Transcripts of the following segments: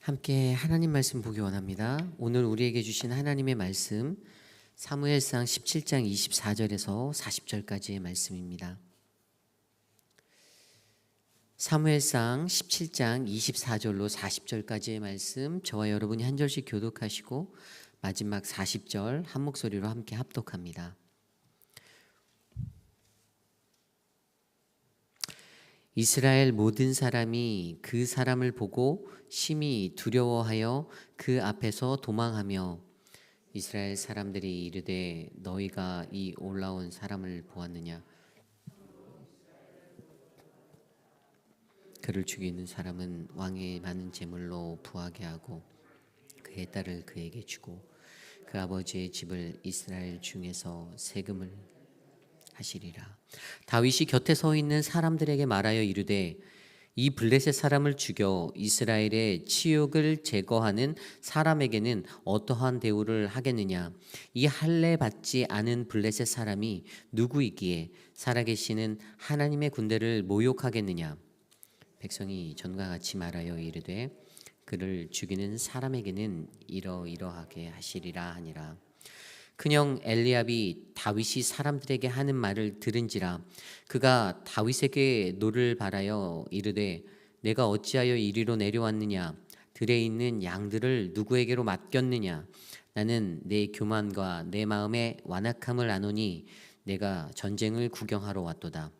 함께 하나님 말씀 보기 원합니다. 오늘 우리에게 주신 하나님의 말씀 사무엘상 17장 24절에서 40절까지의 말씀입니다. 사무엘상 17장 24절로 40절까지의 말씀, 저와 여러분이 한 절씩 교독하시고 마지막 40절 한 목소리로 함께 합독합니다. 이스라엘 모든 사람이 그 사람을 보고 심히 두려워하여 그 앞에서 도망하며, 이스라엘 사람들이 이르되 너희가 이 올라온 사람을 보았느냐? 그를 죽이는 사람은 왕의 많은 재물로 부하게 하고 그의 딸을 그에게 주고 그 아버지의 집을 이스라엘 중에서 세금을 하시리라. 다윗이 곁에 서 있는 사람들에게 말하여 이르되 이 블레셋 사람을 죽여 이스라엘의 치욕을 제거하는 사람에게는 어떠한 대우를 하겠느냐? 이 할례 받지 않은 블레셋 사람이 누구이기에 살아계시는 하나님의 군대를 모욕하겠느냐? 백성이 전과 같이 말하여 이르되 그를 죽이는 사람에게는 이러이러하게 하시리라 하니라. 큰형 엘리압이 다윗이 사람들에게 하는 말을 들은지라 그가 다윗에게 노를 바라여 이르되 내가 어찌하여 이리로 내려왔느냐? 들에 있는 양들을 누구에게로 맡겼느냐? 나는 내 교만과 내 마음의 완악함을 아노니 내가 전쟁을 구경하러 왔도다.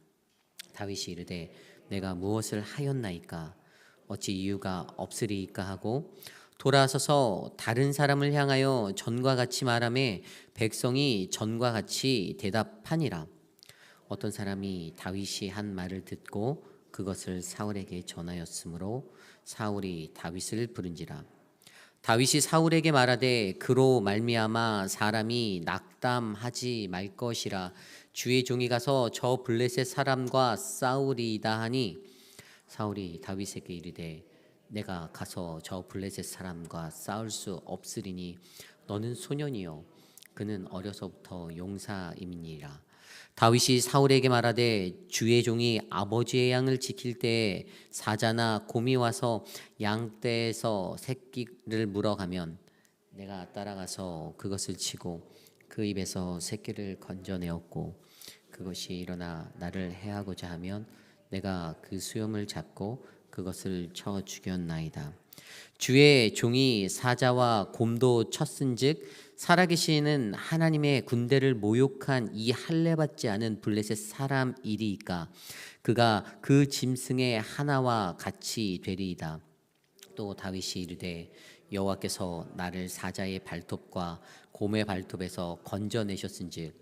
다윗이 이르되 내가 무엇을 하였나이까? 어찌 이유가 없으리이까 하고 돌아서서 다른 사람을 향하여 전과 같이 말하매 백성이 전과 같이 대답하니라. 어떤 사람이 다윗이 한 말을 듣고 그것을 사울에게 전하였으므로 사울이 다윗을 부른지라. 다윗이 사울에게 말하되 그로 말미암아 사람이 낙담하지 말 것이라. 주의 종이 가서 저 블레셋 사람과 싸우리이다 하니 사울이 다윗에게 이르되 내가 가서 저 블레셋 사람과 싸울 수 없으리니 너는 소년이요 그는 어려서부터 용사임이니라. 다윗이 사울에게 말하되 주의 종이 아버지의 양을 지킬 때에 사자나 곰이 와서 양떼에서 새끼를 물어가면 내가 따라가서 그것을 치고 그 입에서 새끼를 건져내었고 그것이 일어나 나를 해하고자 하면 내가 그 수염을 잡고 그것을 쳐 죽였나이다. 주의 종이 사자와 곰도 쳤은즉 살아계시는 하나님의 군대를 모욕한 이 할례 받지 않은 블레셋 사람 일이니까 그가 그 짐승의 하나와 같이 되리이다. 또 다윗이 이르되 여호와께서 나를 사자의 발톱과 곰의 발톱에서 건져내셨은즉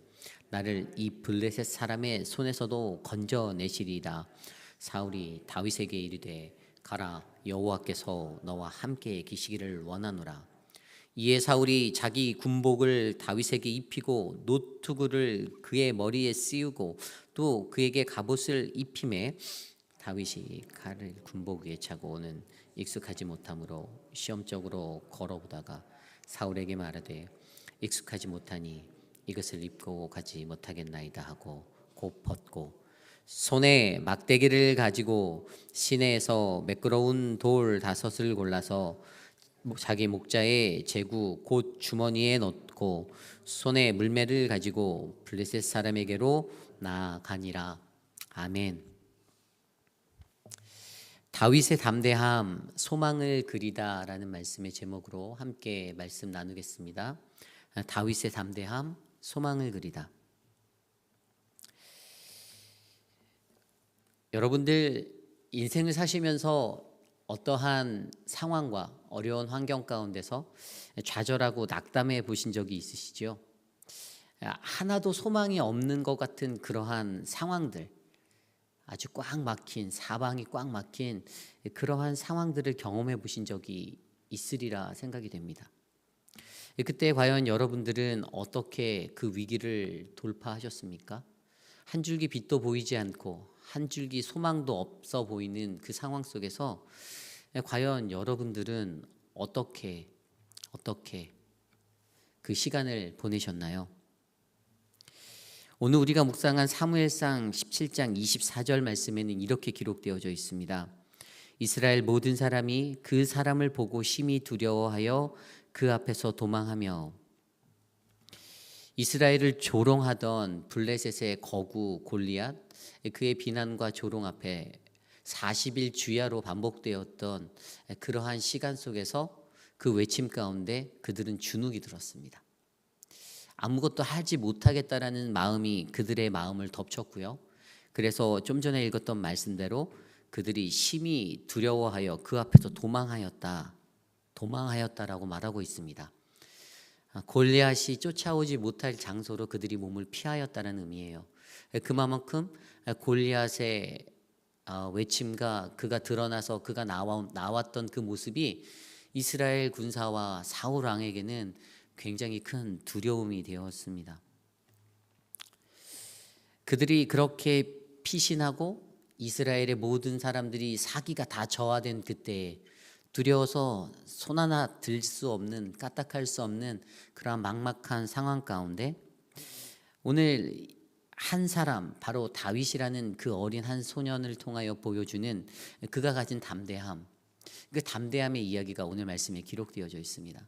나를 이 블레셋 사람의 손에서도 건져내시리이다. 사울이 다윗에게 이르되 가라, 여호와께서 너와 함께 계시기를 원하노라. 이에 사울이 자기 군복을 다윗에게 입히고 노투구를 그의 머리에 씌우고 또 그에게 갑옷을 입히매 다윗이 칼을 군복 위에 차고 오는 익숙하지 못함으로 시험적으로 걸어보다가 사울에게 말하되 익숙하지 못하니 이것을 입고 가지 못하겠나이다 하고 곧 벗고 손에 막대기를 가지고 시내에서 매끄러운 돌 5을 골라서 자기 목자의 제구 곧 주머니에 넣고 손에 물매를 가지고 블레셋 사람에게로 나아가니라. 아멘. 다윗의 담대함, 소망을 그리다라는 말씀의 제목으로 함께 말씀 나누겠습니다. 다윗의 담대함, 소망을 그리다. 여러분들 인생을 사시면서 어떠한 상황과 어려운 환경 가운데서 좌절하고 낙담해 보신 적이 있으시죠? 하나도 소망이 없는 것 같은 그러한 상황들, 아주 꽉 막힌, 사방이 꽉 막힌 그러한 상황들을 경험해 보신 적이 있으리라 생각이 됩니다. 그때 과연 여러분들은 어떻게 그 위기를 돌파하셨습니까? 한 줄기 빛도 보이지 않고 한 줄기 소망도 없어 보이는 그 상황 속에서 과연 여러분들은 어떻게 그 시간을 보내셨나요? 오늘 우리가 묵상한 사무엘상 17장 24절 말씀에는 이렇게 기록되어져 있습니다. 이스라엘 모든 사람이 그 사람을 보고 심히 두려워하여 그 앞에서 도망하며 이스라엘을 조롱하던 블레셋의 거구 골리앗, 그의 비난과 조롱 앞에 40일 주야로 반복되었던 그러한 시간 속에서 그 외침 가운데 그들은 주눅이 들었습니다. 아무것도 하지 못하겠다라는 마음이 그들의 마음을 덮쳤고요. 그래서 좀 전에 읽었던 말씀대로 그들이 심히 두려워하여 그 앞에서 도망하였다라고 말하고 있습니다. 골리앗이 쫓아오지 못할 장소로 그들이 몸을 피하였다는 의미예요. 그만큼 골리앗의 외침과 그가 드러나서 그가 나왔던 그 모습이 이스라엘 군사와 사울 왕에게는 굉장히 큰 두려움이 되었습니다. 그들이 그렇게 피신하고 이스라엘의 모든 사람들이 사기가 다 저하된 그때에 두려워서 손 하나 들 수 없는, 까딱할 수 없는 그러한 막막한 상황 가운데 오늘 한 사람, 바로 다윗이라는 그 어린 한 소년을 통하여 보여주는 그가 가진 담대함, 그 담대함의 이야기가 오늘 말씀에 기록되어져 있습니다.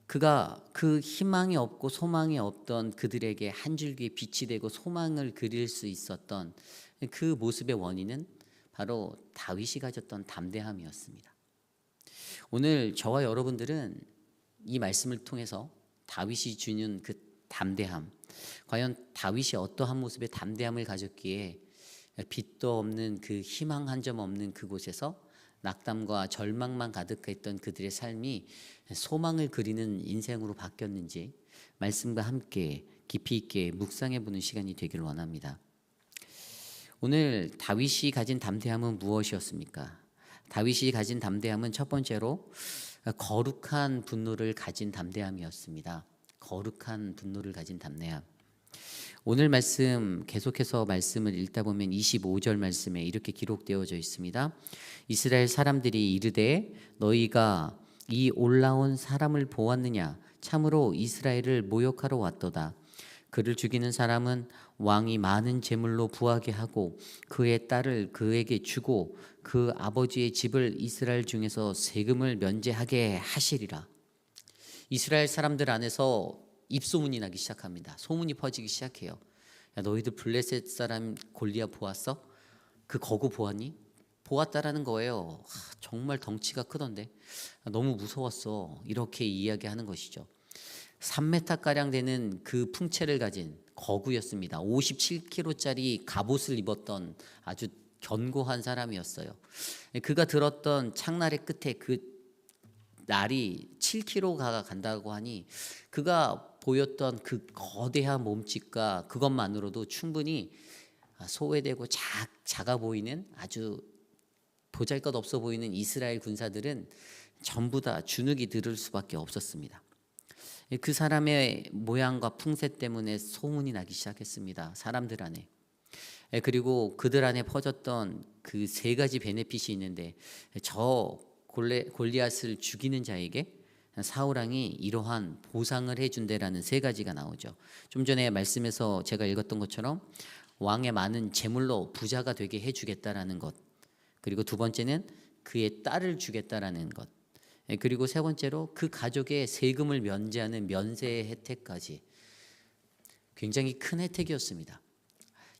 그가 그 희망이 없고 소망이 없던 그들에게 한 줄기의 빛이 되고 소망을 그릴 수 있었던 그 모습의 원인은 바로 다윗이 가졌던 담대함이었습니다. 오늘 저와 여러분들은 이 말씀을 통해서 다윗이 주는 그 담대함, 과연 다윗이 어떠한 모습의 담대함을 가졌기에 빛도 없는 그 희망 한 점 없는 그곳에서 낙담과 절망만 가득했던 그들의 삶이 소망을 그리는 인생으로 바뀌었는지 말씀과 함께 깊이 있게 묵상해 보는 시간이 되길 원합니다. 오늘 다윗이 가진 담대함은 무엇이었습니까? 다윗이 가진 담대함은 첫 번째로 거룩한 분노를 가진 담대함이었습니다. 거룩한 분노를 가진 담대함. 오늘 말씀 계속해서 말씀을 읽다 보면 25절 말씀에 이렇게 기록되어져 있습니다. 이스라엘 사람들이 이르되 너희가 이 올라온 사람을 보았느냐? 참으로 이스라엘을 모욕하러 왔도다. 그를 죽이는 사람은 왕이 많은 재물로 부하게 하고 그의 딸을 그에게 주고 그 아버지의 집을 이스라엘 중에서 세금을 면제하게 하시리라. 이스라엘 사람들 안에서 입소문이 나기 시작합니다. 소문이 퍼지기 시작해요. 야, 너희들 블레셋 사람 골리앗 보았어? 그 거구 보았니? 보았다라는 거예요. 정말 덩치가 크던데 너무 무서웠어. 이렇게 이야기하는 것이죠. 3m가량 되는 그 풍채를 가진 거구였습니다. 57kg짜리 갑옷을 입었던 아주 견고한 사람이었어요. 그가 들었던 창날의 끝에 그 날이 7kg가 간다고 하니 그가 보였던 그 거대한 몸집과 그것만으로도 충분히 소외되고 작아 보이는 아주 보잘것없어 보이는 이스라엘 군사들은 전부 다 주눅이 들을 수밖에 없었습니다. 그 사람의 모양과 풍세 때문에 소문이 나기 시작했습니다. 사람들 안에. 그리고 그들 안에 퍼졌던 그 세 가지 베네핏이 있는데 저 골리앗을 죽이는 자에게 사울 왕이 이러한 보상을 해준대라는 세 가지가 나오죠. 좀 전에 말씀에서 제가 읽었던 것처럼 왕의 많은 재물로 부자가 되게 해주겠다라는 것, 그리고 두 번째는 그의 딸을 주겠다라는 것, 그리고 세 번째로 그 가족의 세금을 면제하는 면세의 혜택까지. 굉장히 큰 혜택이었습니다.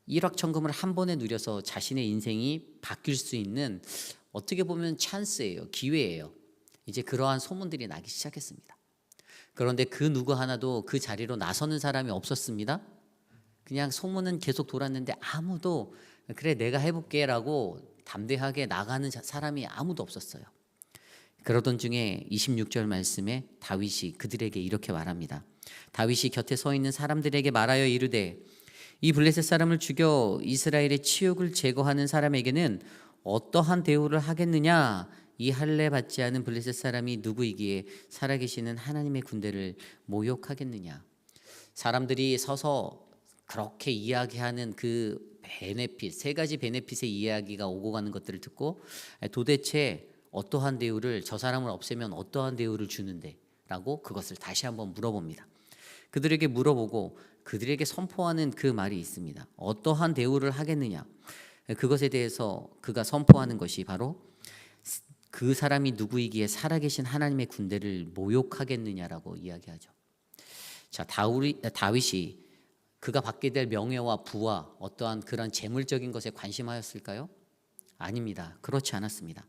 일확천금을 한 번에 누려서 자신의 인생이 바뀔 수 있는 어떻게 보면 찬스예요. 기회예요. 이제 그러한 소문들이 나기 시작했습니다. 그런데 그 누구 하나도 그 자리로 나서는 사람이 없었습니다. 그냥 소문은 계속 돌았는데 아무도 그래 내가 해볼게 라고 담대하게 나가는 사람이 아무도 없었어요. 그러던 중에 26절 말씀에 다윗이 그들에게 이렇게 말합니다. 다윗이 곁에 서 있는 사람들에게 말하여 이르되 이 블레셋 사람을 죽여 이스라엘의 치욕을 제거하는 사람에게는 어떠한 대우를 하겠느냐? 이 할례 받지 않은 블레셋 사람이 누구이기에 살아계시는 하나님의 군대를 모욕하겠느냐? 사람들이 서서 그렇게 이야기하는 그 베네핏, 세 가지 베네핏의 이야기가 오고 가는 것들을 듣고 도대체 어떠한 대우를, 저 사람을 없애면 어떠한 대우를 주는데 라고 그것을 다시 한번 물어봅니다. 그들에게 물어보고 그들에게 선포하는 그 말이 있습니다. 어떠한 대우를 하겠느냐? 그것에 대해서 그가 선포하는 것이 바로 그 사람이 누구이기에 살아계신 하나님의 군대를 모욕하겠느냐라고 이야기하죠. 자, 다윗이 그가 받게 될 명예와 부와 어떠한 그런 재물적인 것에 관심하였을까요? 아닙니다. 그렇지 않았습니다.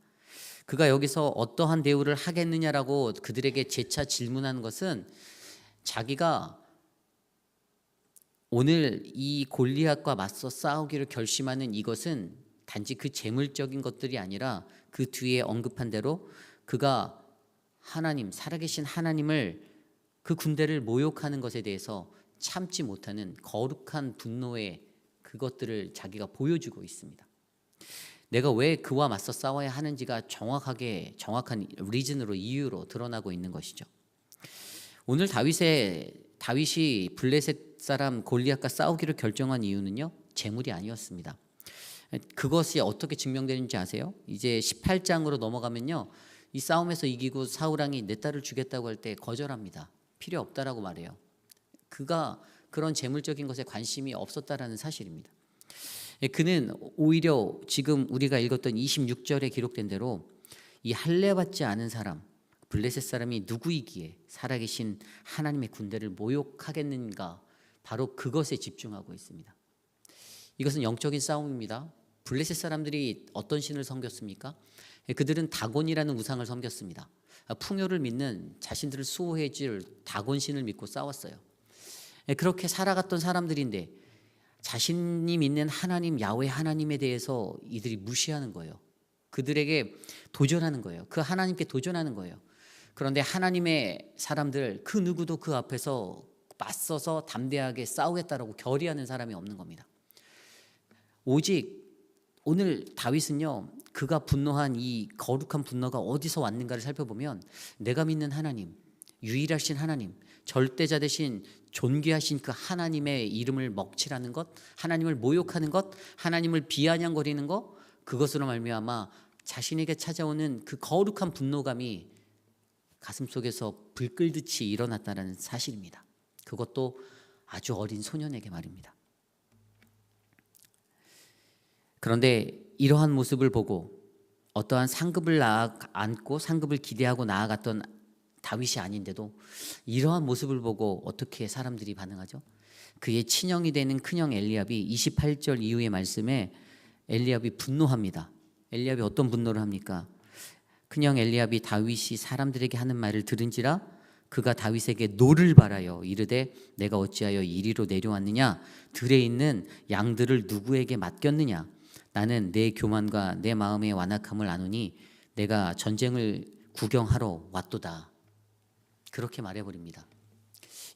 그가 여기서 어떠한 대우를 하겠느냐라고 그들에게 재차 질문하는 것은 자기가 오늘 이 골리앗과 맞서 싸우기를 결심하는 이것은 단지 그 재물적인 것들이 아니라 그 뒤에 언급한 대로 그가 하나님, 살아계신 하나님을 그 군대를 모욕하는 것에 대해서 참지 못하는 거룩한 분노의 그것들을 자기가 보여주고 있습니다. 내가 왜 그와 맞서 싸워야 하는지가 정확한 리즌으로, 이유로 드러나고 있는 것이죠. 오늘 다윗이 블레셋 사람 골리앗과 싸우기를 결정한 이유는요, 재물이 아니었습니다. 그것이 어떻게 증명되는지 아세요? 이제 18장으로 넘어가면요, 이 싸움에서 이기고 사울왕이 내 딸을 주겠다고 할 때 거절합니다. 필요 없다라고 말해요. 그가 그런 재물적인 것에 관심이 없었다라는 사실입니다. 그는 오히려 지금 우리가 읽었던 26절에 기록된 대로 이 할례받지 않은 사람, 블레셋 사람이 누구이기에 살아계신 하나님의 군대를 모욕하겠는가, 바로 그것에 집중하고 있습니다. 이것은 영적인 싸움입니다. 블레셋 사람들이 어떤 신을 섬겼습니까? 그들은 다곤이라는 우상을 섬겼습니다. 풍요를 믿는, 자신들을 수호해 줄 다곤 신을 믿고 싸웠어요. 그렇게 살아갔던 사람들인데 자신이 믿는 하나님, 야훼 하나님에 대해서 이들이 무시하는 거예요. 그들에게 도전하는 거예요. 그 하나님께 도전하는 거예요. 그런데 하나님의 사람들 그 누구도 그 앞에서 맞서서 담대하게 싸우겠다라고 결의하는 사람이 없는 겁니다. 오직 오늘 다윗은요, 그가 분노한 이 거룩한 분노가 어디서 왔는가를 살펴보면 내가 믿는 하나님, 유일하신 하나님, 절대자 되신 존귀하신 그 하나님의 이름을 먹칠하는 것, 하나님을 모욕하는 것, 하나님을 비아냥거리는 것, 그것으로 말미암아 자신에게 찾아오는 그 거룩한 분노감이 가슴속에서 불 끓듯이 일어났다는 사실입니다. 그것도 아주 어린 소년에게 말입니다. 그런데 이러한 모습을 보고 어떠한 상급을 안고 상급을 기대하고 나아갔던 다윗이 아닌데도 이러한 모습을 보고 어떻게 사람들이 반응하죠? 그의 친형이 되는 큰형 엘리압이 28절 이후의 말씀에 엘리압이 분노합니다. 엘리압이 어떤 분노를 합니까? 큰형 엘리압이 다윗이 사람들에게 하는 말을 들은지라 그가 다윗에게 노를 바라여 이르되 내가 어찌하여 이리로 내려왔느냐? 들에 있는 양들을 누구에게 맡겼느냐? 나는 내 교만과 내 마음의 완악함을 아노니 내가 전쟁을 구경하러 왔도다. 그렇게 말해버립니다.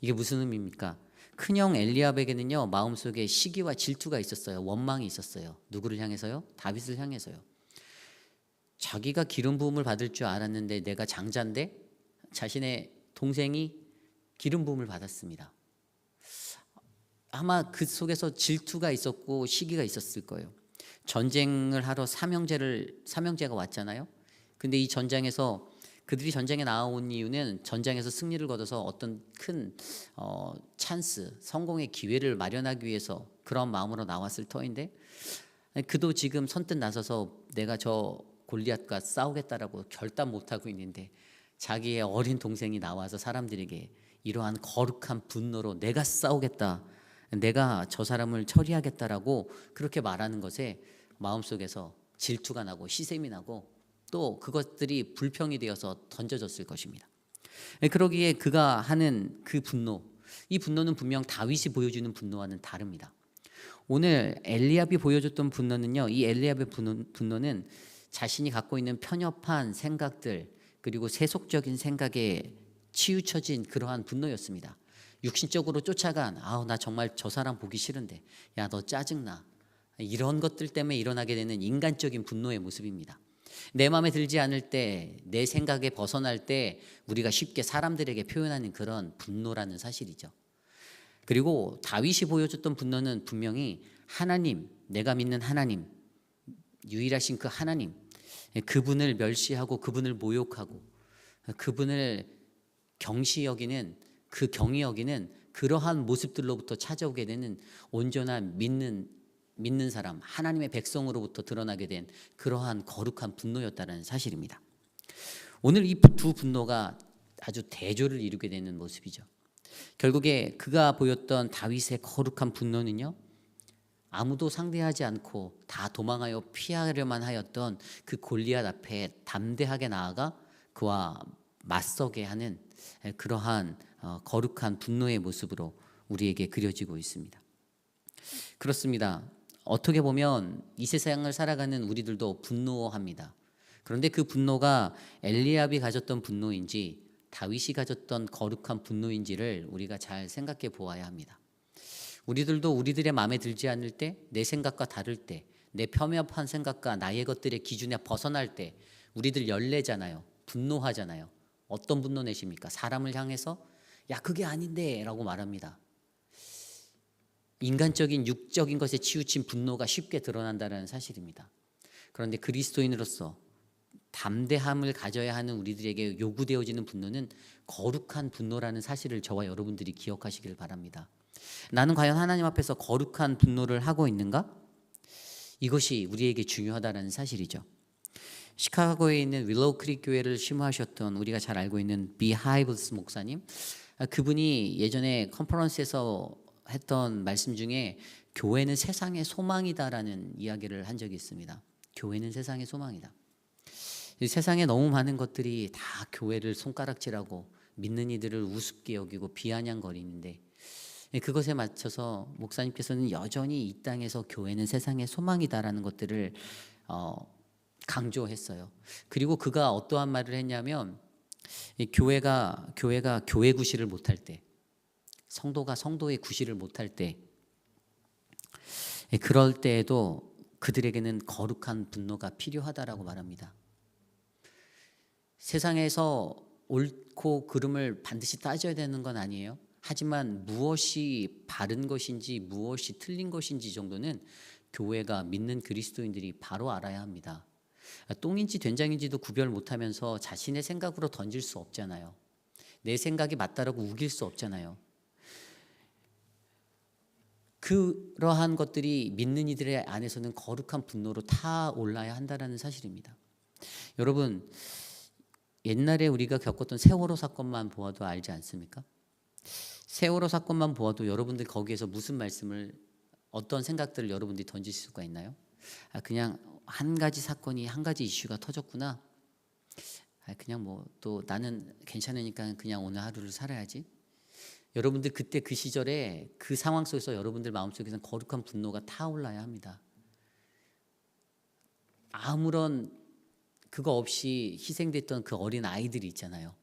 이게 무슨 의미입니까? 큰형 엘리압에게는요, 마음속에 시기와 질투가 있었어요. 원망이 있었어요. 누구를 향해서요? 다윗을 향해서요. 자기가 기름 부음을 받을 줄 알았는데 내가 장자인데 자신의 동생이 기름 부음을 받았습니다. 아마 그 속에서 질투가 있었고 시기가 있었을 거예요. 전쟁을 하러 사명제가 왔잖아요. 근데 이 전장에서 그들이 전쟁에 나온 이유는 전장에서 승리를 거둬서 어떤 큰 찬스, 성공의 기회를 마련하기 위해서 그런 마음으로 나왔을 터인데 그도 지금 선뜻 나서서 내가 저 골리앗과 싸우겠다라고 결단 못하고 있는데 자기의 어린 동생이 나와서 사람들에게 이러한 거룩한 분노로 내가 싸우겠다, 내가 저 사람을 처리하겠다라고 그렇게 말하는 것에 마음속에서 질투가 나고 시샘이 나고 또 그것들이 불평이 되어서 던져졌을 것입니다. 그러기에 그가 하는 그 분노, 이 분노는 분명 다윗이 보여주는 분노와는 다릅니다. 오늘 엘리압이 보여줬던 분노는요, 이 엘리압의 분노는 자신이 갖고 있는 편협한 생각들 그리고 세속적인 생각에 치우쳐진 그러한 분노였습니다. 육신적으로 쫓아간 나 정말 저 사람 보기 싫은데 야 너 짜증나, 이런 것들 때문에 일어나게 되는 인간적인 분노의 모습입니다. 내 마음에 들지 않을 때, 내 생각에 벗어날 때 우리가 쉽게 사람들에게 표현하는 그런 분노라는 사실이죠. 그리고 다윗이 보여줬던 분노는 분명히 하나님, 내가 믿는 하나님, 유일하신 그 하나님, 그분을 멸시하고 그분을 모욕하고 그분을 경시 여기는, 그 경히 여기는 그러한 모습들로부터 찾아오게 되는 온전한 믿는 믿는 사람, 하나님의 백성으로부터 드러나게 된 그러한 거룩한 분노였다는 사실입니다. 오늘 이 두 분노가 아주 대조를 이루게 되는 모습이죠. 결국에 그가 보였던 다윗의 거룩한 분노는요, 아무도 상대하지 않고 다 도망하여 피하려만 하였던 그 골리앗 앞에 담대하게 나아가 그와 맞서게 하는 그러한 거룩한 분노의 모습으로 우리에게 그려지고 있습니다. 그렇습니다. 어떻게 보면 이 세상을 살아가는 우리들도 분노합니다. 그런데 그 분노가 엘리압이 가졌던 분노인지 다윗이 가졌던 거룩한 분노인지를 우리가 잘 생각해 보아야 합니다. 우리들도 우리들의 마음에 들지 않을 때, 내 생각과 다를 때, 내 폄훼한 생각과 나의 것들의 기준에 벗어날 때 우리들 열내잖아요. 분노하잖아요. 어떤 분노 내십니까? 사람을 향해서 야 그게 아닌데 라고 말합니다. 인간적인 육적인 것에 치우친 분노가 쉽게 드러난다는 사실입니다. 그런데 그리스도인으로서 담대함을 가져야 하는 우리들에게 요구되어지는 분노는 거룩한 분노라는 사실을 저와 여러분들이 기억하시길 바랍니다. 나는 과연 하나님 앞에서 거룩한 분노를 하고 있는가? 이것이 우리에게 중요하다는 사실이죠. 시카고에 있는 윌로우 크릭 교회를 심호하셨던 우리가 잘 알고 있는 비하이브스 목사님, 그분이 예전에 컨퍼런스에서 했던 말씀 중에 교회는 세상의 소망이다라는 이야기를 한 적이 있습니다. 교회는 세상의 소망이다. 세상에 너무 많은 것들이 다 교회를 손가락질하고 믿는 이들을 우습게 여기고 비아냥거리는데 그것에 맞춰서 목사님께서는 여전히 이 땅에서 교회는 세상의 소망이다라는 것들을 강조했어요. 그리고 그가 어떠한 말을 했냐면 교회가 교회 구실을 못할 때, 성도가 성도의 구실을 못할 때, 그럴 때에도 그들에게는 거룩한 분노가 필요하다라고 말합니다. 세상에서 옳고 그름을 반드시 따져야 되는 건 아니에요. 하지만 무엇이 바른 것인지 무엇이 틀린 것인지 정도는 교회가 믿는 그리스도인들이 바로 알아야 합니다. 똥인지 된장인지도 구별 못하면서 자신의 생각으로 던질 수 없잖아요. 내 생각이 맞다라고 우길 수 없잖아요. 그러한 것들이 믿는 이들의 안에서는 거룩한 분노로 타올라야 한다는 사실입니다. 여러분, 옛날에 우리가 겪었던 세월호 사건만 보아도 알지 않습니까? 세월호 사건만 보아도 여러분들 거기에서 무슨 말씀을, 어떤 생각들을 여러분들이 던지실 수가 있나요? 그냥 한 가지 사건이, 한 가지 이슈가 터졌구나. 그냥 뭐 또 나는 괜찮으니까 그냥 오늘 하루를 살아야지. 여러분들 그때 그 시절에 그 상황 속에서 여러분들 마음속에서는 거룩한 분노가 타올라야 합니다. 아무런 그거 없이 희생됐던 그 어린 아이들이 있잖아요.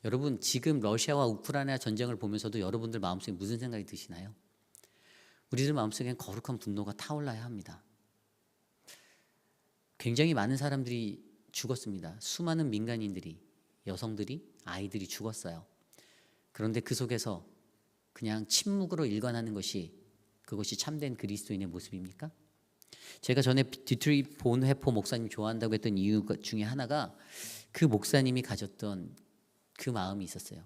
여러분 지금 러시아와 우크라이나 전쟁을 보면서도 여러분들 마음속에 무슨 생각이 드시나요? 우리들 마음속엔 거룩한 분노가 타올라야 합니다. 굉장히 많은 사람들이 죽었습니다. 수많은 민간인들이, 여성들이, 아이들이 죽었어요. 그런데 그 속에서 그냥 침묵으로 일관하는 것이, 그것이 참된 그리스도인의 모습입니까? 제가 전에 디트리 본회포 목사님 좋아한다고 했던 이유 중에 하나가 그 목사님이 가졌던 그 마음이 있었어요.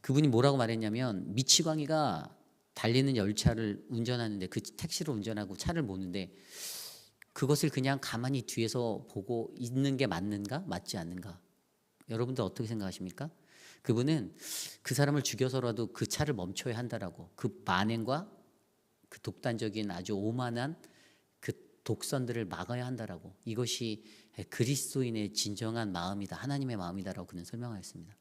그분이 뭐라고 말했냐면, 미치광이가 달리는 열차를 운전하는데, 그 택시를 운전하고 차를 모는데 그것을 그냥 가만히 뒤에서 보고 있는 게 맞는가 맞지 않는가? 여러분들 어떻게 생각하십니까? 그분은 그 사람을 죽여서라도 그 차를 멈춰야 한다라고, 그 만행과 그 독단적인 아주 오만한 그 독선들을 막아야 한다라고, 이것이 그리스도인의 진정한 마음이다, 하나님의 마음이다라고 그는 설명하였습니다.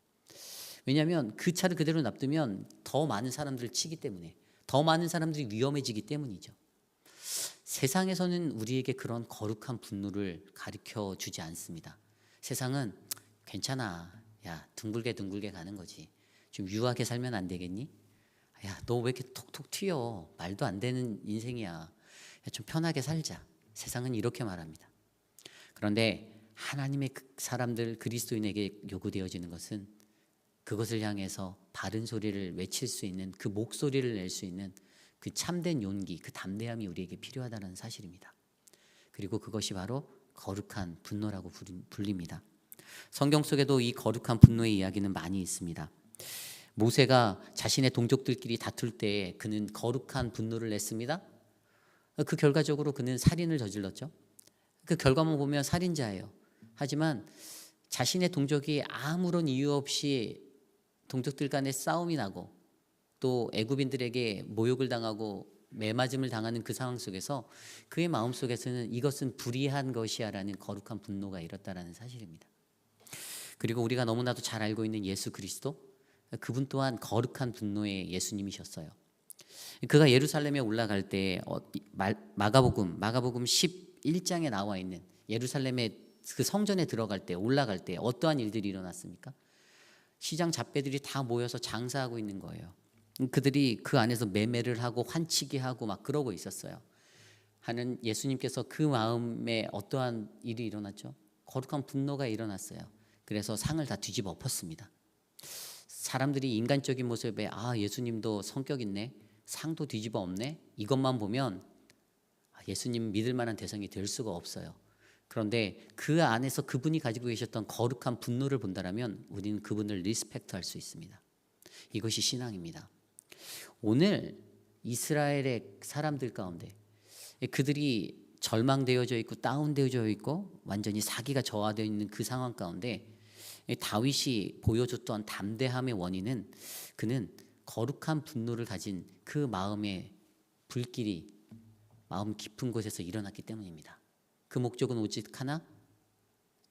왜냐하면 그 차를 그대로 놔두면 더 많은 사람들을 치기 때문에, 더 많은 사람들이 위험해지기 때문이죠. 세상에서는 우리에게 그런 거룩한 분노를 가르쳐 주지 않습니다. 세상은 괜찮아, 야 둥글게 가는 거지, 좀 유하게 살면 안 되겠니? 야 너 왜 이렇게 톡톡 튀어, 말도 안 되는 인생이야, 야, 좀 편하게 살자. 세상은 이렇게 말합니다. 그런데 하나님의 사람들, 그리스도인에게 요구되어지는 것은 그것을 향해서 바른 소리를 외칠 수 있는, 그 목소리를 낼 수 있는 그 참된 용기, 그 담대함이 우리에게 필요하다는 사실입니다. 그리고 그것이 바로 거룩한 분노라고 불립니다. 성경 속에도 이 거룩한 분노의 이야기는 많이 있습니다. 모세가 자신의 동족들끼리 다툴 때 그는 거룩한 분노를 냈습니다. 그 결과적으로 그는 살인을 저질렀죠. 그 결과만 보면 살인자예요. 하지만 자신의 동족이 아무런 이유 없이 동족들 간에 싸움이 나고 또 애굽인들에게 모욕을 당하고 매맞음을 당하는 그 상황 속에서 그의 마음속에서는 이것은 불의한 것이야라는 거룩한 분노가 일었다라는 사실입니다. 그리고 우리가 너무나도 잘 알고 있는 예수 그리스도, 그분 또한 거룩한 분노의 예수님이셨어요. 그가 예루살렘에 올라갈 때 마가복음 11장에 나와 있는 예루살렘의 그 성전에 들어갈 때, 올라갈 때 어떠한 일들이 일어났습니까? 시장 잡배들이 다 모여서 장사하고 있는 거예요. 그들이 그 안에서 매매를 하고 환치기 하고 막 그러고 있었어요. 하는 예수님께서 그 마음에 어떠한 일이 일어났죠? 거룩한 분노가 일어났어요. 그래서 상을 다 뒤집어 엎었습니다. 사람들이 인간적인 모습에 예수님도 성격 있네, 상도 뒤집어 엎네, 이것만 보면 예수님 믿을 만한 대상이 될 수가 없어요. 그런데 그 안에서 그분이 가지고 계셨던 거룩한 분노를 본다면 우리는 그분을 리스펙트할 수 있습니다. 이것이 신앙입니다. 오늘 이스라엘의 사람들 가운데 그들이 절망되어져 있고 다운되어져 있고 완전히 사기가 저하되어 있는 그 상황 가운데 다윗이 보여줬던 담대함의 원인은 그는 거룩한 분노를 가진 그 마음의 불길이 마음 깊은 곳에서 일어났기 때문입니다. 그 목적은 오직 하나,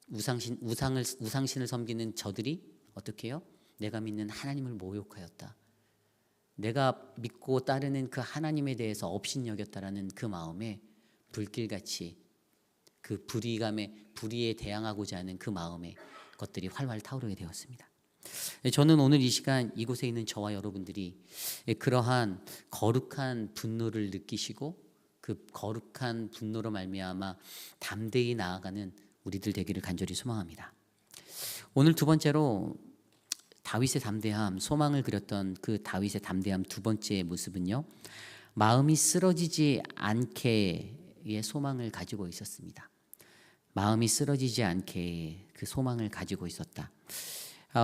우상신을 섬기는 저들이 어떻게 해요? 내가 믿는 하나님을 모욕하였다. 내가 믿고 따르는 그 하나님에 대해서 업신여겼다라는 그 마음에 불길같이 그 불의에 대항하고자 하는 그 마음의 것들이 활활 타오르게 되었습니다. 저는 오늘 이 시간 이곳에 있는 저와 여러분들이 그러한 거룩한 분노를 느끼시고 그 거룩한 분노로 말미암아 담대히 나아가는 우리들 되기를 간절히 소망합니다. 오늘 두 번째로 다윗의 담대함, 소망을 그렸던 그 다윗의 담대함 두 번째 모습은요, 마음이 쓰러지지 않게의 소망을 가지고 있었습니다. 마음이 쓰러지지 않게 그 소망을 가지고 있었다.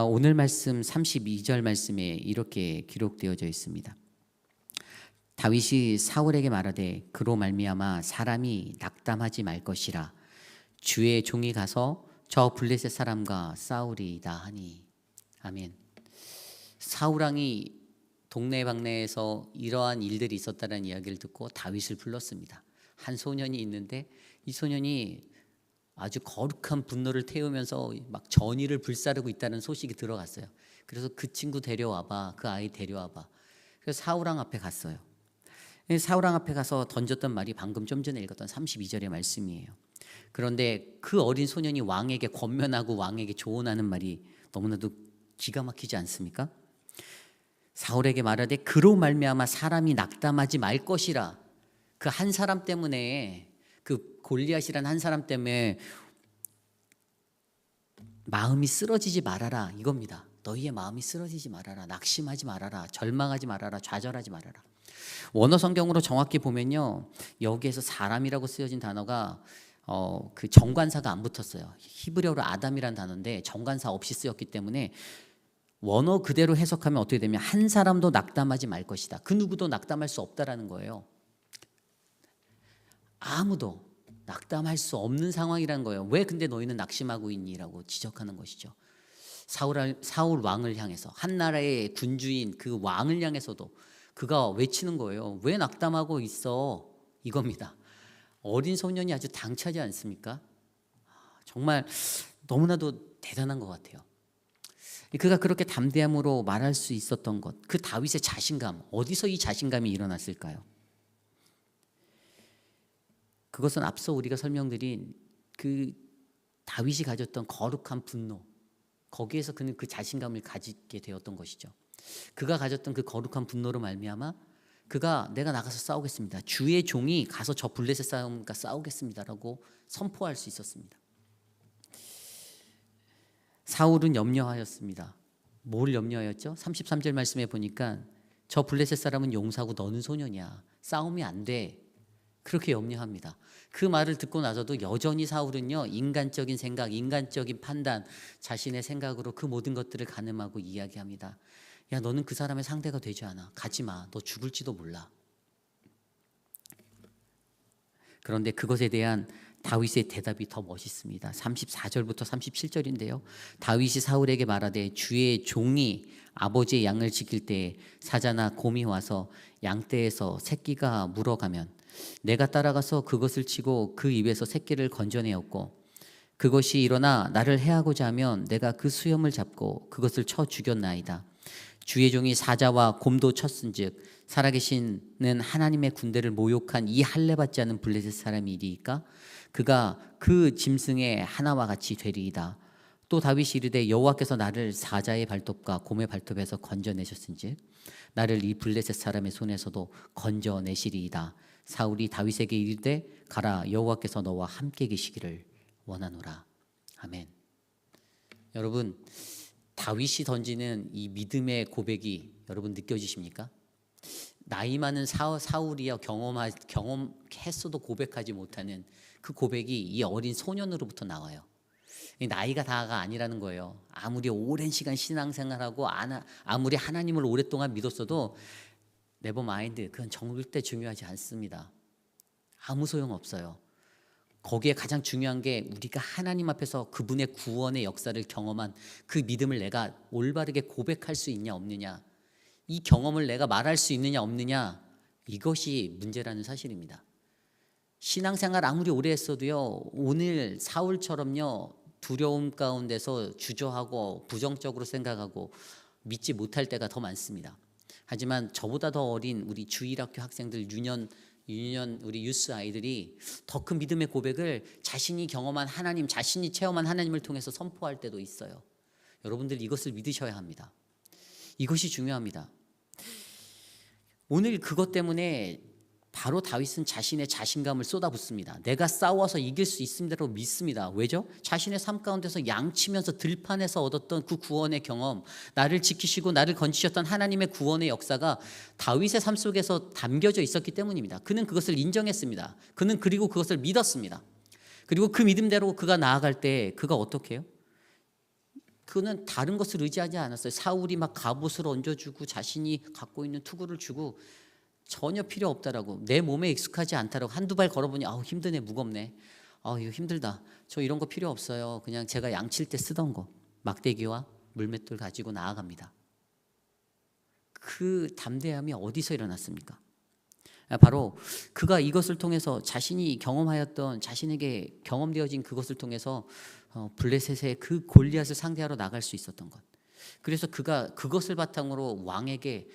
오늘 말씀 32절 말씀에 이렇게 기록되어져 있습니다. 다윗이 사울에게 말하되 그로 말미암아 사람이 낙담하지 말 것이라 주의 종이 가서 저 블레셋 사람과 싸우리이다 하니. 아멘. 사울왕이 동네방네에서 이러한 일들이 있었다는 이야기를 듣고 다윗을 불렀습니다. 한 소년이 있는데 이 소년이 아주 거룩한 분노를 태우면서 막 전의를 불사르고 있다는 소식이 들어갔어요. 그래서 그 친구 데려와봐, 그 아이 데려와봐. 그래서 사울왕 앞에 갔어요. 사울왕 앞에 가서 던졌던 말이 방금 좀 전에 읽었던 32절의 말씀이에요. 그런데 그 어린 소년이 왕에게 권면하고 왕에게 조언하는 말이 너무나도 기가 막히지 않습니까? 사울에게 말하되 그로 말미암아 사람이 낙담하지 말 것이라. 그 한 사람 때문에, 그 골리앗이란 한 사람 때문에 마음이 쓰러지지 말아라, 이겁니다. 너희의 마음이 쓰러지지 말아라, 낙심하지 말아라, 절망하지 말아라, 좌절하지 말아라. 원어 성경으로 정확히 보면요, 여기에서 사람이라고 쓰여진 단어가 그 정관사가 안 붙었어요. 히브리어로 아담이란 단어인데 정관사 없이 쓰였기 때문에 원어 그대로 해석하면 어떻게 되면 한 사람도 낙담하지 말 것이다. 그 누구도 낙담할 수 없다라는 거예요. 아무도 낙담할 수 없는 상황이라는 거예요. 왜 근데 너희는 낙심하고 있니라고 지적하는 것이죠. 사울 왕을 향해서, 한 나라의 군주인 그 왕을 향해서도 그가 외치는 거예요. 왜 낙담하고 있어? 이겁니다. 어린 소년이 아주 당차지 않습니까? 정말 너무나도 대단한 것 같아요. 그가 그렇게 담대함으로 말할 수 있었던 것, 그 다윗의 자신감, 어디서 이 자신감이 일어났을까요? 그것은 앞서 우리가 설명드린 그 다윗이 가졌던 거룩한 분노, 거기에서 그는 그 자신감을 가지게 되었던 것이죠. 그가 가졌던 그 거룩한 분노로 말미암아 그가 내가 나가서 싸우겠습니다, 주의 종이 가서 저 블레셋 사람과 싸우겠습니다라고 선포할 수 있었습니다. 사울은 염려하였습니다. 뭘 염려하였죠? 33절 말씀에 보니까 저 블레셋 사람은 용사고 너는 소년이야, 싸움이 안 돼, 그렇게 염려합니다. 그 말을 듣고 나서도 여전히 사울은요, 인간적인 생각, 인간적인 판단, 자신의 생각으로 그 모든 것들을 가늠하고 이야기합니다. 야, 너는 그 사람의 상대가 되지 않아, 가지마, 너 죽을지도 몰라. 그런데 그것에 대한 다윗의 대답이 더 멋있습니다. 34절부터 37절인데요. 다윗이 사울에게 말하되 주의 종이 아버지의 양을 지킬 때에 사자나 곰이 와서 양떼에서 새끼가 물어가면 내가 따라가서 그것을 치고 그 입에서 새끼를 건져내었고 그것이 일어나 나를 해하고자 하면 내가 그 수염을 잡고 그것을 쳐 죽였나이다. 주의 종이 사자와 곰도 쳤은즉 살아계시는 하나님의 군대를 모욕한 이 할례받지 않은 블레셋 사람이리이까 그가 그 짐승의 하나와 같이 되리이다. 또 다윗이 이르되 여호와께서 나를 사자의 발톱과 곰의 발톱에서 건져내셨은즉 나를 이 블레셋 사람의 손에서도 건져내시리이다. 사울이 다윗에게 이르되 가라 여호와께서 너와 함께 계시기를 원하노라. 아멘. 여러분, 다윗이 던지는 이 믿음의 고백이 여러분 느껴지십니까? 나이 많은 사울이야 경험했어도 고백하지 못하는 그 고백이 이 어린 소년으로부터 나와요. 나이가 다가 아니라는 거예요. 아무리 오랜 시간 신앙생활하고 아무리 하나님을 오랫동안 믿었어도 네버 마인드, 그건 절대 중요하지 않습니다. 아무 소용없어요. 거기에 가장 중요한 게 우리가 하나님 앞에서 그분의 구원의 역사를 경험한 그 믿음을 내가 올바르게 고백할 수 있냐 없느냐, 이 경험을 내가 말할 수 있느냐 없느냐, 이것이 문제라는 사실입니다. 신앙생활 아무리 오래 했어도요, 오늘 사울처럼요 두려움 가운데서 주저하고 부정적으로 생각하고 믿지 못할 때가 더 많습니다. 하지만 저보다 더 어린 우리 주일학교 학생들, 유년 우리 유스 아이들이 더 큰 믿음의 고백을 자신이 경험한 하나님, 자신이 체험한 하나님을 통해서 선포할 때도 있어요. 여러분들 이것을 믿으셔야 합니다. 이것이 중요합니다. 오늘 그것 때문에 바로 다윗은 자신의 자신감을 쏟아붓습니다. 내가 싸워서 이길 수 있음대로 믿습니다. 왜죠? 자신의 삶 가운데서 양치면서 들판에서 얻었던 그 구원의 경험, 나를 지키시고 나를 건지셨던 하나님의 구원의 역사가 다윗의 삶 속에서 담겨져 있었기 때문입니다. 그는 그것을 인정했습니다. 그는 그리고 그것을 믿었습니다. 그리고 그 믿음대로 그가 나아갈 때 그가 어떻게 해요? 그는 다른 것을 의지하지 않았어요. 사울이 막 갑옷을 얹어주고 자신이 갖고 있는 투구를 주고 전혀 필요 없다라고, 내 몸에 익숙하지 않다라고, 한두 발 걸어보니 아우 힘드네, 무겁네, 이거 힘들다, 저 이런 거 필요 없어요, 그냥 제가 양칠 때 쓰던 거, 막대기와 물맷돌 가지고 나아갑니다. 그 담대함이 어디서 일어났습니까? 바로 그가 이것을 통해서 자신이 경험하였던, 자신에게 경험되어진 그것을 통해서 블레셋의 그 골리앗을 상대하러 나갈 수 있었던 것. 그래서 그가 그것을 바탕으로 왕에게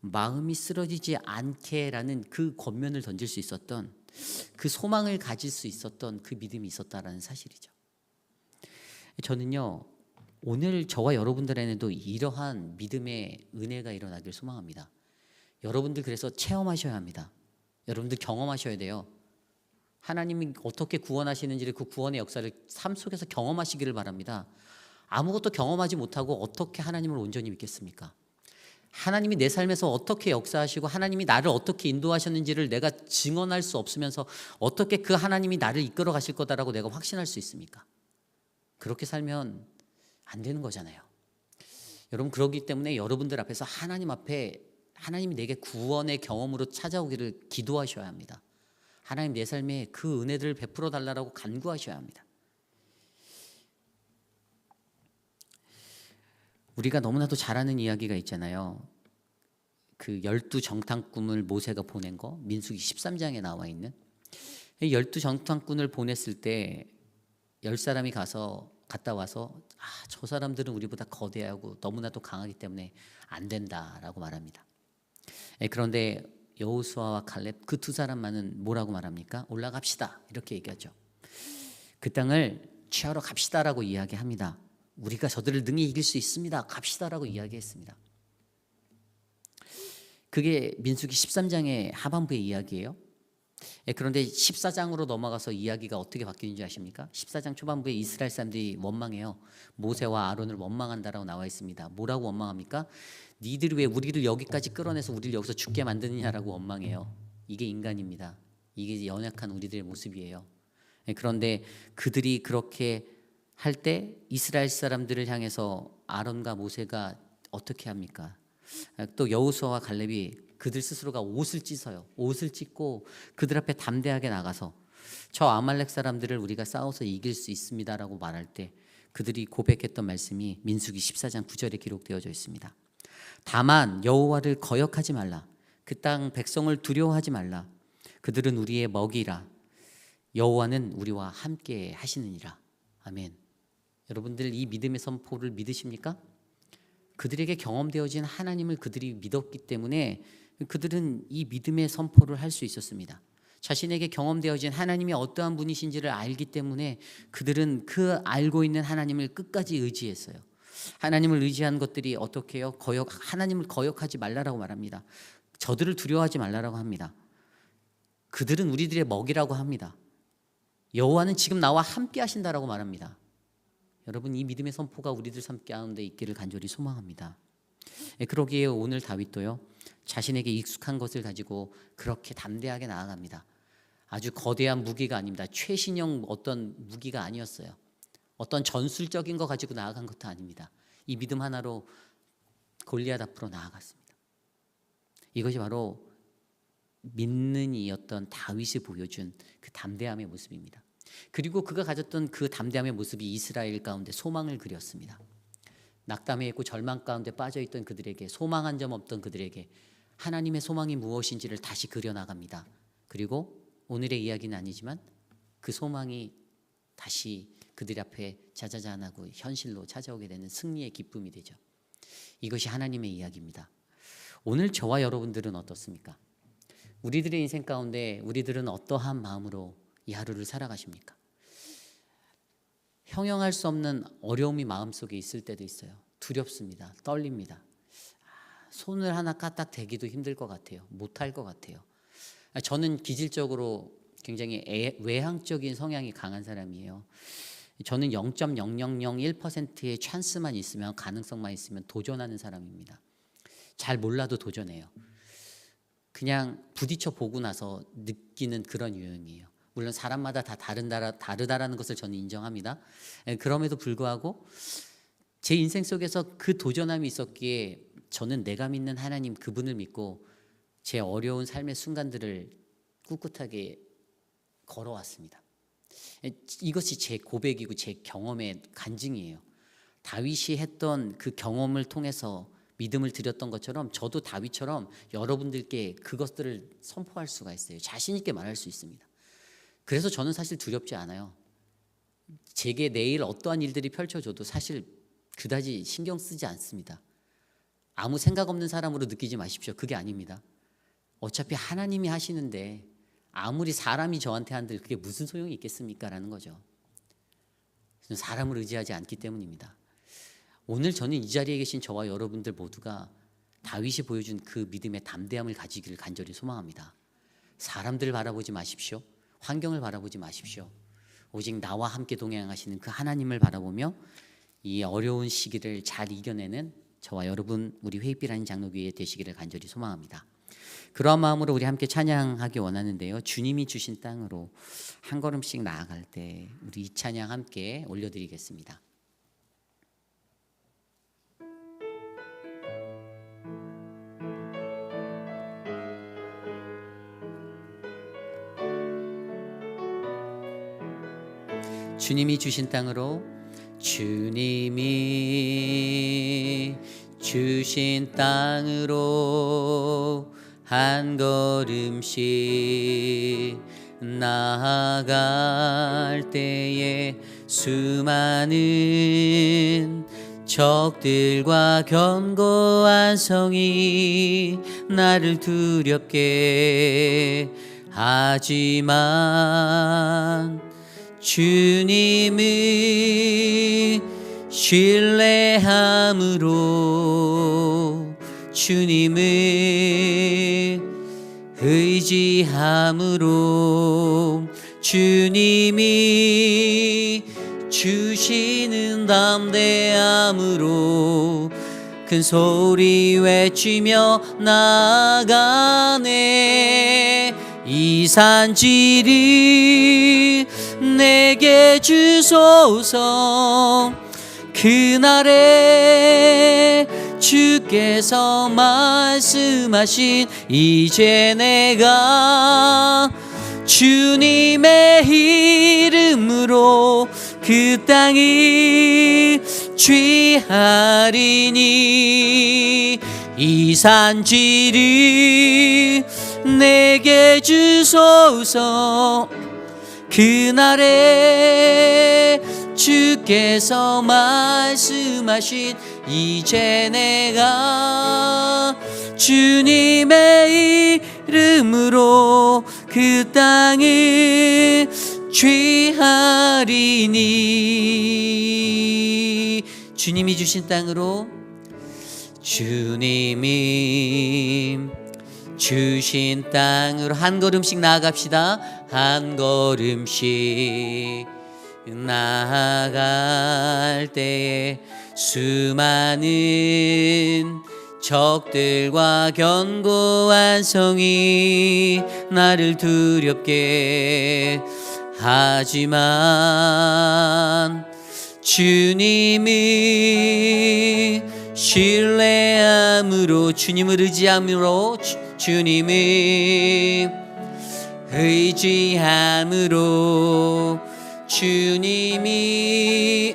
마음이 쓰러지지 않게라는 그 권면을 던질 수 있었던, 그 소망을 가질 수 있었던 그 믿음이 있었다라는 사실이죠. 저는요, 오늘 저와 여러분들에게도 이러한 믿음의 은혜가 일어나길 소망합니다. 여러분들 그래서 체험하셔야 합니다. 여러분들 경험하셔야 돼요. 하나님이 어떻게 구원하시는지를, 그 구원의 역사를 삶 속에서 경험하시기를 바랍니다. 아무것도 경험하지 못하고 어떻게 하나님을 온전히 믿겠습니까? 하나님이 내 삶에서 어떻게 역사하시고 하나님이 나를 어떻게 인도하셨는지를 내가 증언할 수 없으면서 어떻게 그 하나님이 나를 이끌어 가실 거다라고 내가 확신할 수 있습니까? 그렇게 살면 안 되는 거잖아요. 여러분, 그렇기 때문에 여러분들 앞에서 하나님 앞에 하나님이 내게 구원의 경험으로 찾아오기를 기도하셔야 합니다. 하나님, 내 삶에 그 은혜들을 베풀어 달라고 간구하셔야 합니다. 우리가 너무나도 잘 아는 이야기가 있잖아요. 그 12정탐꾼을 모세가 보낸 거, 민수기 13장에 나와 있는 12정탐꾼을 보냈을 때 10사람이 갔다 와서 저 사람들은 우리보다 거대하고 너무나도 강하기 때문에 안 된다라고 말합니다. 그런데 여호수아와 갈렙, 그 두 사람만은 뭐라고 말합니까? 올라갑시다, 이렇게 얘기하죠. 그 땅을 취하러 갑시다라고 이야기합니다. 우리가 저들을 능히 이길 수 있습니다, 갑시다라고 이야기했습니다. 그게 민수기 13장의 하반부의 이야기예요. 그런데 14장으로 넘어가서 이야기가 어떻게 바뀌는지 아십니까? 14장 초반부에 이스라엘 사람들이 원망해요. 모세와 아론을 원망한다라고 나와 있습니다. 뭐라고 원망합니까? 니들이 왜 우리를 여기까지 끌어내서 우리를 여기서 죽게 만드느냐라고 원망해요. 이게 인간입니다. 이게 연약한 우리들의 모습이에요. 그런데 그들이 그렇게 할 때 이스라엘 사람들을 향해서 아론과 모세가 어떻게 합니까? 또 여호수아와 갈렙이 그들 스스로가 옷을 찢어요. 옷을 찢고 그들 앞에 담대하게 나가서 저 아말렉 사람들을 우리가 싸워서 이길 수 있습니다라고 말할 때 그들이 고백했던 말씀이 민수기 14장 9절에 기록되어져 있습니다. 다만 여호와를 거역하지 말라. 그 땅 백성을 두려워하지 말라. 그들은 우리의 먹이라. 여호와는 우리와 함께 하시느니라. 아멘. 여러분들 이 믿음의 선포를 믿으십니까? 그들에게 경험되어진 하나님을 그들이 믿었기 때문에 그들은 이 믿음의 선포를 할 수 있었습니다. 자신에게 경험되어진 하나님이 어떠한 분이신지를 알기 때문에 그들은 그 알고 있는 하나님을 끝까지 의지했어요. 하나님을 의지한 것들이 어떻게 해요? 하나님을 거역하지 말라라고 말합니다. 저들을 두려워하지 말라라고 합니다. 그들은 우리들의 먹이라고 합니다. 여호와는 지금 나와 함께 하신다라고 말합니다. 여러분, 이 믿음의 선포가 우리들 삶 가운데 있기를 간절히 소망합니다. 그러기에 오늘 다윗도요, 자신에게 익숙한 것을 가지고 그렇게 담대하게 나아갑니다. 아주 거대한 무기가 아닙니다. 최신형 어떤 무기가 아니었어요. 어떤 전술적인 거 가지고 나아간 것도 아닙니다. 이 믿음 하나로 골리앗 앞으로 나아갔습니다. 이것이 바로 믿는 이였던 다윗이 보여준 그 담대함의 모습입니다. 그리고 그가 가졌던 그 담대함의 모습이 이스라엘 가운데 소망을 그렸습니다. 낙담해 있고 절망 가운데 빠져있던 그들에게, 소망한 점 없던 그들에게 하나님의 소망이 무엇인지를 다시 그려나갑니다. 그리고 오늘의 이야기는 아니지만 그 소망이 다시 그들 앞에 자자잔하고 현실로 찾아오게 되는 승리의 기쁨이 되죠. 이것이 하나님의 이야기입니다. 오늘 저와 여러분들은 어떻습니까? 우리들의 인생 가운데 우리들은 어떠한 마음으로 이 하루를 살아가십니까? 형용할 수 없는 어려움이 마음속에 있을 때도 있어요. 두렵습니다. 떨립니다. 손을 하나 까딱 대기도 힘들 것 같아요. 못할 것 같아요. 저는 기질적으로 굉장히 외향적인 성향이 강한 사람이에요. 저는 0.0001%의 찬스만 있으면, 가능성만 있으면 도전하는 사람입니다. 잘 몰라도 도전해요. 그냥 부딪혀 보고 나서 느끼는 그런 유형이에요. 물론 사람마다 다 다르다라는 것을 저는 인정합니다. 그럼에도 불구하고 제 인생 속에서 그 도전함이 있었기에 저는 내가 믿는 하나님, 그분을 믿고 제 어려운 삶의 순간들을 꿋꿋하게 걸어왔습니다. 이것이 제 고백이고 제 경험의 간증이에요. 다윗이 했던 그 경험을 통해서 믿음을 드렸던 것처럼 저도 다윗처럼 여러분들께 그것들을 선포할 수가 있어요. 자신 있게 말할 수 있습니다. 그래서 저는 사실 두렵지 않아요. 제게 내일 어떠한 일들이 펼쳐져도 사실 그다지 신경 쓰지 않습니다. 아무 생각 없는 사람으로 느끼지 마십시오. 그게 아닙니다. 어차피 하나님이 하시는데 아무리 사람이 저한테 한들 그게 무슨 소용이 있겠습니까? 라는 거죠. 사람을 의지하지 않기 때문입니다. 오늘 저는 이 자리에 계신 저와 여러분들 모두가 다윗이 보여준 그 믿음의 담대함을 가지기를 간절히 소망합니다. 사람들을 바라보지 마십시오. 환경을 바라보지 마십시오. 오직 나와 함께 동행하시는 그 하나님을 바라보며 이 어려운 시기를 잘 이겨내는 저와 여러분, 우리 회의비라는 장로교회 되시기를 간절히 소망합니다. 그러한 마음으로 우리 함께 찬양하기 원하는데요, 주님이 주신 땅으로 한 걸음씩 나아갈 때 우리 이 찬양 함께 올려드리겠습니다. 주님이 주신 땅으로, 주님이 주신 땅으로 한 걸음씩 나아갈 때에 수많은 적들과 견고한 성이 나를 두렵게 하지만 주님을 신뢰함으로, 주님을 의지함으로, 주님이 주시는 담대함으로 큰 소리 외치며 나아가네. 이 산지를 내게 주소서. 그날에 주께서 말씀하신 이제 내가 주님의 이름으로 그 땅을 취하리니 이 산지를 내게 주소서. 그날에 주께서 말씀하신 이제 내가 주님의 이름으로 그 땅을 취하리니 주님이 주신 땅으로 주님이 주신 땅으로 한 걸음씩 나아갑시다. 한 걸음씩 나아갈 때에 수많은 적들과 견고한 성이 나를 두렵게 하지만 주님을 신뢰함으로 주님을 의지함으로 주님을 의지함으로 주님이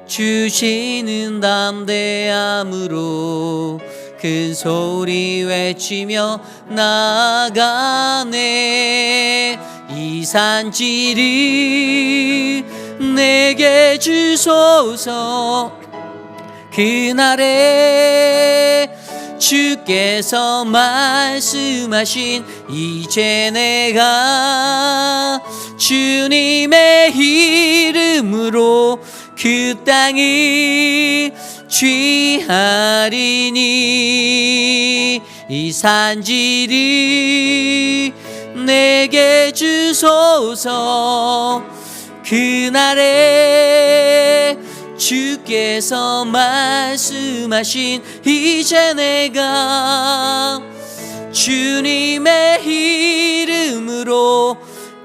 주시는 담대함으로 큰 소리 외치며 나아가네. 이 산지를 내게 주소서. 그날에 주께서 말씀하신 이제 내가 주님의 이름으로 그 땅을 취하리니 이 산지를 내게 주소서. 그날에 주께서 말씀하신 이제 내가 주님의 이름으로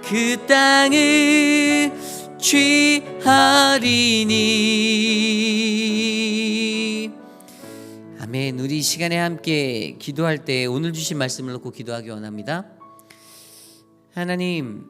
그 땅을 취하리니. 아멘. 우리 이 시간에 함께 기도할 때 오늘 주신 말씀을 놓고 기도하기 원합니다. 하나님,